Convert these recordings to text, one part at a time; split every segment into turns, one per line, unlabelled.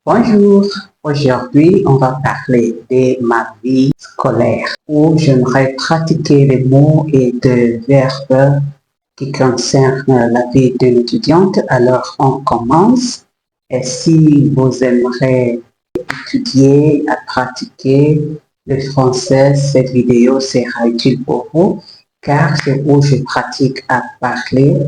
Bonjour, aujourd'hui on va parler de ma vie scolaire où j'aimerais pratiquer les mots et des verbes qui concernent la vie d'une étudiante. Alors on commence et si vous aimeriez étudier à pratiquer le français, cette vidéo sera utile pour vous car c'est où je pratique à parler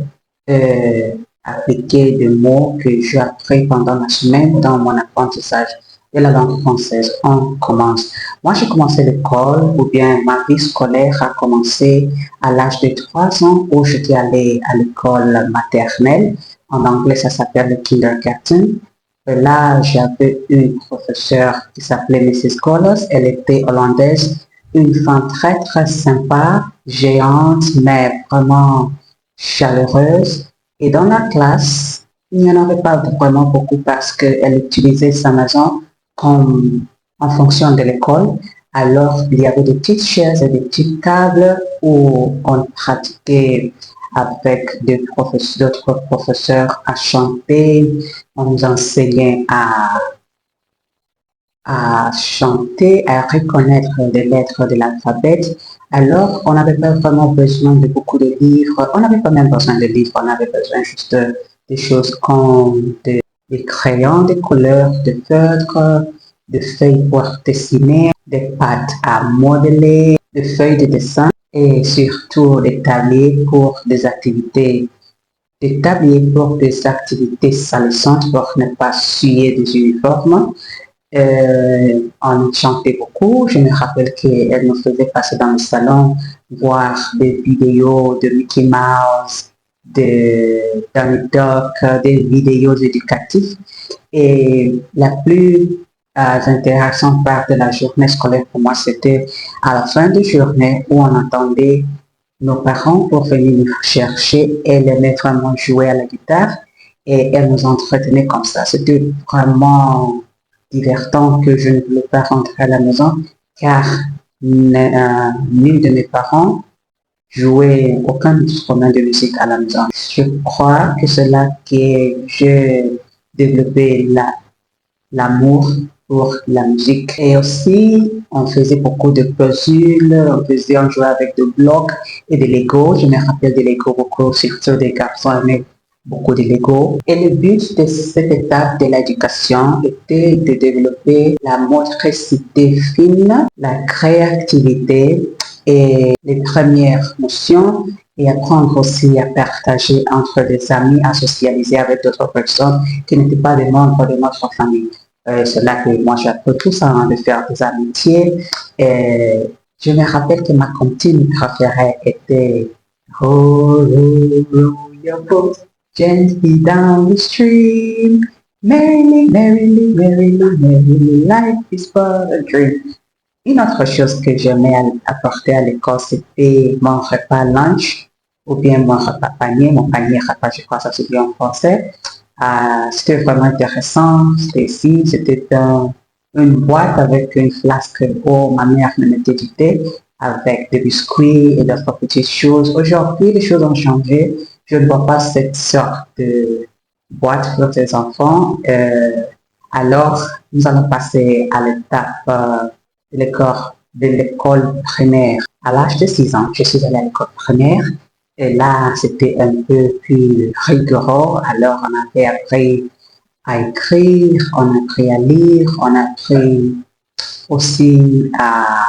appliquer des mots que j'ai appris pendant la semaine dans mon apprentissage de la langue française. On commence. Moi, j'ai commencé l'école, ou bien ma vie scolaire a commencé à l'âge de 3 ans où j'étais allée à l'école maternelle. En anglais, ça s'appelle le kindergarten. Et là, j'avais une professeure qui s'appelait Mrs. Golos. Elle était hollandaise, une femme très, très sympa, géante, mais vraiment chaleureuse. Et dans la classe, il n'y en avait pas vraiment beaucoup parce qu'elle utilisait sa maison comme en fonction de l'école. Alors, il y avait des petites chaises et des petites tables où on pratiquait avec d'autres professeurs à chanter. On nous enseignait à chanter, à reconnaître les lettres de l'alphabet. Alors, on n'avait pas vraiment besoin de beaucoup de livres. On n'avait pas même besoin de livres. On avait besoin juste de choses comme des crayons, des couleurs, des feutres, des feuilles pour dessiner, des pâtes à modeler, des feuilles de dessin et surtout des tabliers pour des activités salissantes pour ne pas suer des uniformes. On chantait beaucoup. Je me rappelle qu'elle nous faisait passer dans le salon, voir des vidéos de Mickey Mouse, de Donald Duck, des vidéos éducatives. Et la plus intéressante part de la journée scolaire pour moi, c'était à la fin de journée où on entendait nos parents pour venir nous chercher. Elle aimait vraiment jouer à la guitare et elle nous entretenait comme ça. C'était vraiment divertant que je ne voulais pas rentrer à la maison car nul de mes parents jouait aucun instrument de musique à la maison. Je crois que c'est là que j'ai développé l'amour pour la musique. Et aussi, on faisait beaucoup de puzzles, on jouait avec des blocs et des Lego. Je me rappelle des Lego beaucoup, surtout des garçons aimaient beaucoup de Lego. Et le but de cette étape de l'éducation était de développer la motricité fine, la créativité et les premières notions et apprendre aussi à partager entre des amis, à socialiser avec d'autres personnes qui n'étaient pas des membres de notre famille. C'est là que moi j'ai appris tout ça, hein, de faire des amitiés. Et je me rappelle que ma comptine préférée était row, row, row your boat gently down the stream. Merrily, merrily, merrily, merrily, life is but a dream. Une autre chose que j'aimais apporter à l'école, c'était mon repas lunch ou bien mon repas panier. Mon panier repas, je crois que ça se dit en français. C'était vraiment intéressant. C'était une boîte avec une flasque d'eau. Ma mère me mettait du thé avec des biscuits et d'autres petites choses. Aujourd'hui, les choses ont changé. Je ne vois pas cette sorte de boîte pour les enfants. Alors, nous allons passer à l'étape de l'école primaire. À l'âge de 6 ans, je suis allée à l'école primaire. Et là, c'était un peu plus rigoureux. Alors, on avait appris à écrire, on a appris à lire, on a appris aussi à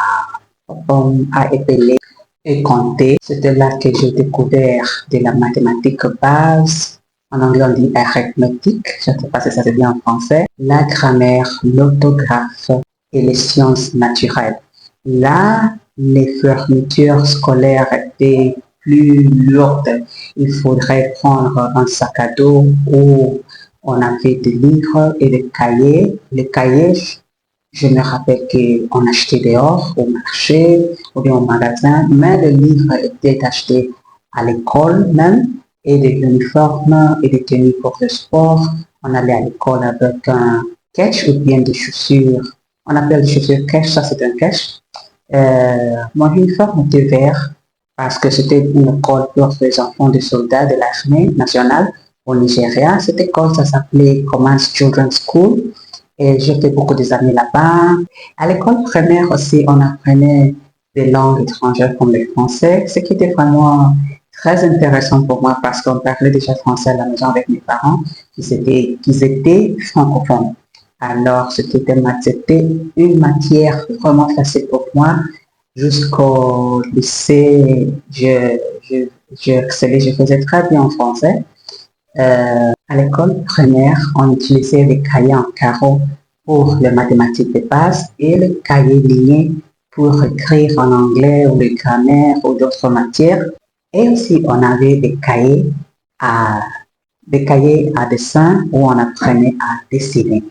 épeler et compter. C'était là que j'ai découvert de la mathématique base. En anglais, on dit arithmétique. Je ne sais pas si ça se dit en français. La grammaire, l'orthographe et les sciences naturelles. Là, les fournitures scolaires étaient plus lourde. Il faudrait prendre un sac à dos où on avait des livres et des cahiers. Les cahiers, je me rappelle qu'on achetait dehors, au marché ou bien au magasin, mais les livres étaient achetés à l'école même et des uniformes et des tenues pour le sport. On allait à l'école avec un catch ou bien des chaussures. On appelle les chaussures catch, ça c'est un catch. Mon uniforme était vert parce que c'était une école pour les enfants de soldats de l'armée nationale au Nigeria. Cette école, ça s'appelait Command Children's School. Et j'ai fait beaucoup des amis là-bas. À l'école primaire aussi, on apprenait des langues étrangères comme le français, ce qui était vraiment très intéressant pour moi parce qu'on parlait déjà français à la maison avec mes parents, qui étaient francophones. Alors, c'était une matière vraiment facile pour moi. Jusqu'au lycée, j'ai excellé, je faisais très bien en français. À l'école primaire, on utilisait les cahiers en carreau pour les mathématiques de base et les cahiers lignés pour écrire en anglais ou les grammaires ou d'autres matières. Et aussi, on avait à, des cahiers à dessin où on apprenait à dessiner.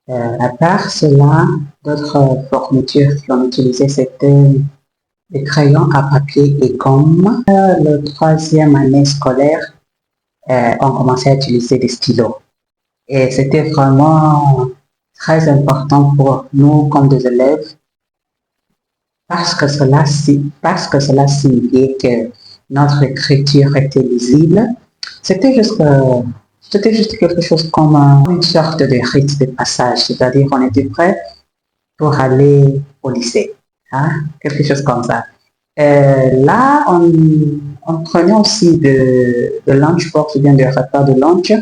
À part cela, d'autres fournitures qu'on utilisait, c'était des crayons à papier et gomme. Le troisième année scolaire, on commençait à utiliser des stylos. Et c'était vraiment très important pour nous comme des élèves parce que cela signifiait que notre écriture était lisible. C'était juste, c'était juste quelque chose comme une sorte de rite de passage, c'est-à-dire on était prêt pour aller au lycée, hein, quelque chose comme ça. Là, on prenait aussi de lunchbox ou bien de repas de lunch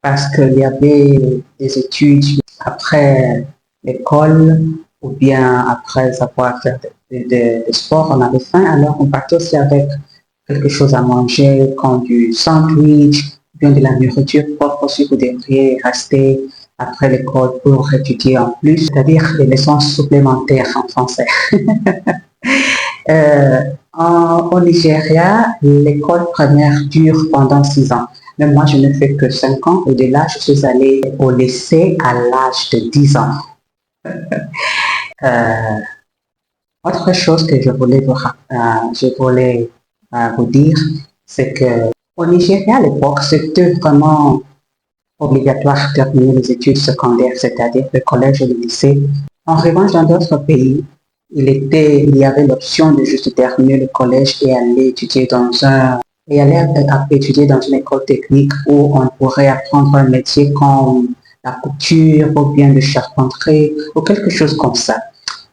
parce qu'il y avait des études après l'école ou bien après avoir fait de sport, on avait faim, alors on partait aussi avec quelque chose à manger comme du sandwich, ou bien de la nourriture propre si vous devriez rester après l'école pour étudier en plus, c'est-à-dire des leçons supplémentaires en français. Au Nigeria, l'école primaire dure pendant 6 ans. Mais moi, je ne fais que 5 ans. Et de là, je suis allée au lycée à l'âge de 10 ans. Euh, Autre chose que je voulais vous dire, c'est que au Nigeria, à l'époque, c'était vraiment obligatoire de terminer les études secondaires, c'est-à-dire le collège et le lycée. En revanche, dans d'autres pays, il y avait l'option de juste terminer le collège et aller étudier dans une école technique où on pourrait apprendre un métier comme la couture ou bien de charpenterie ou quelque chose comme ça.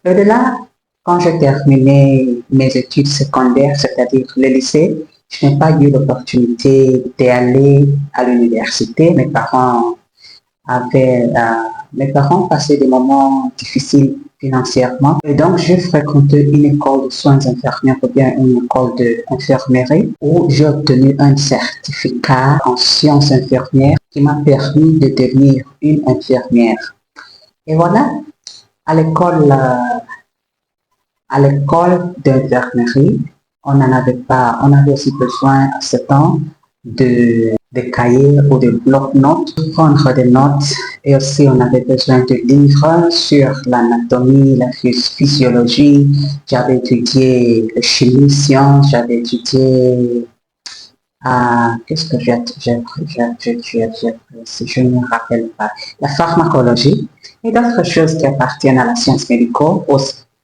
Et de là, quand j'ai terminé mes études secondaires, c'est-à-dire le lycée, je n'ai pas eu l'opportunité d'aller à l'université. Mes parents passaient des moments difficiles financièrement. Et donc, j'ai fréquenté une école de soins infirmiers ou bien une école d'infirmerie où j'ai obtenu un certificat en sciences infirmières qui m'a permis de devenir une infirmière. Et voilà, à l'école, à l'école d'infirmerie, on n'en avait pas, on avait aussi besoin à ce temps de cahiers ou de blocs-notes, prendre des notes et aussi on avait besoin de livres sur l'anatomie, la physiologie. J'avais étudié la chimie, sciences, j'avais étudié qu'est-ce que si je ne me rappelle pas, la pharmacologie et d'autres choses qui appartiennent à la science médicale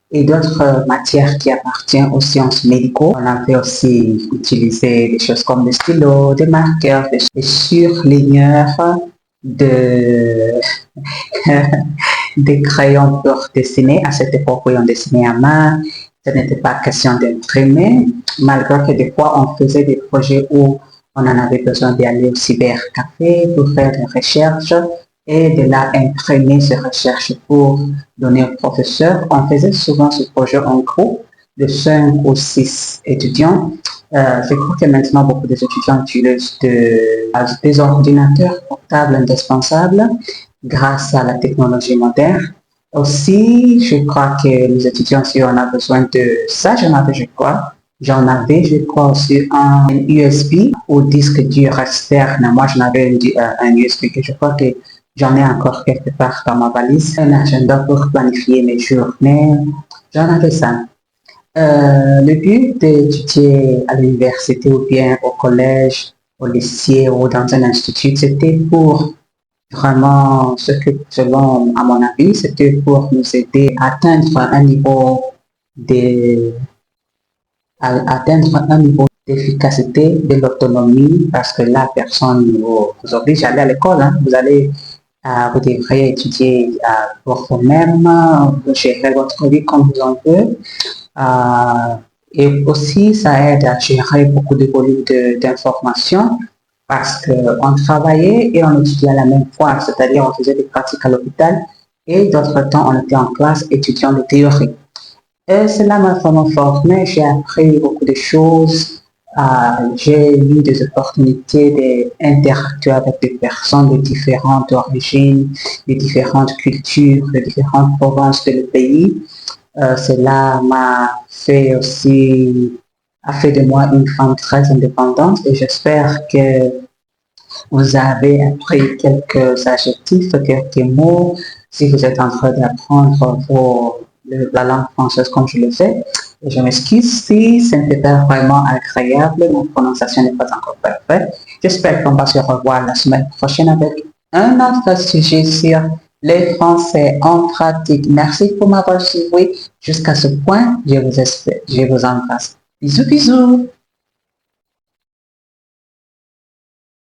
et d'autres matières qui appartiennent aux sciences médicales. On avait aussi utilisé des choses comme des stylos, des marqueurs, des surligneurs, de, des crayons pour dessiner. À cette époque, où on dessinait à main. Ce n'était pas question d'imprimer, malgré que des fois, on faisait des projets où on en avait besoin d'aller au cybercafé pour faire des recherches et de là imprimer ces recherches pour donner au professeur. On faisait souvent ce projet en groupe de 5 ou 6 étudiants. Je crois que maintenant beaucoup d'étudiants utilisent des ordinateurs portables indispensables grâce à la technologie moderne. Aussi, je crois que les étudiants, si on a besoin de ça, j'en avais, je crois, aussi un USB ou disque dur externe. Moi, j'en avais un USB que je crois que j'en ai encore quelque part dans ma valise. Un agenda pour planifier mes journées. J'en avais ça. Le but d'étudier à l'université ou bien au collège, au lycée ou dans un institut, c'était pour vraiment, selon à mon avis, c'était pour nous aider à atteindre un niveau de, d'efficacité, de l'autonomie, parce que là, personne ne vous oblige à aller à l'école, hein. Vous allez Vous devrez étudier pour vous-même, vous gérer votre vie comme vous en voulez. Et aussi, ça aide à gérer beaucoup de volume d'informations parce qu'on travaillait et on étudiait à la même fois, c'est-à-dire on faisait des pratiques à l'hôpital et d'autres temps, on était en classe étudiant des théories. Et cela m'a vraiment formé, j'ai appris beaucoup de choses, j'ai eu des opportunités d'interactuer avec des personnes de différentes origines, de différentes cultures, de différentes provinces de le pays. Cela a fait de moi une femme très indépendante et j'espère que vous avez appris quelques adjectifs, quelques mots, si vous êtes en train d'apprendre la langue française comme je le fais. Et je m'excuse si ce n'était pas vraiment agréable, mon prononciation n'est pas encore parfaite. J'espère qu'on va se revoir la semaine prochaine avec un autre sujet sur les Français en pratique. Merci pour m'avoir suivi jusqu'à ce point. Je vous embrasse. Bisous, bisous.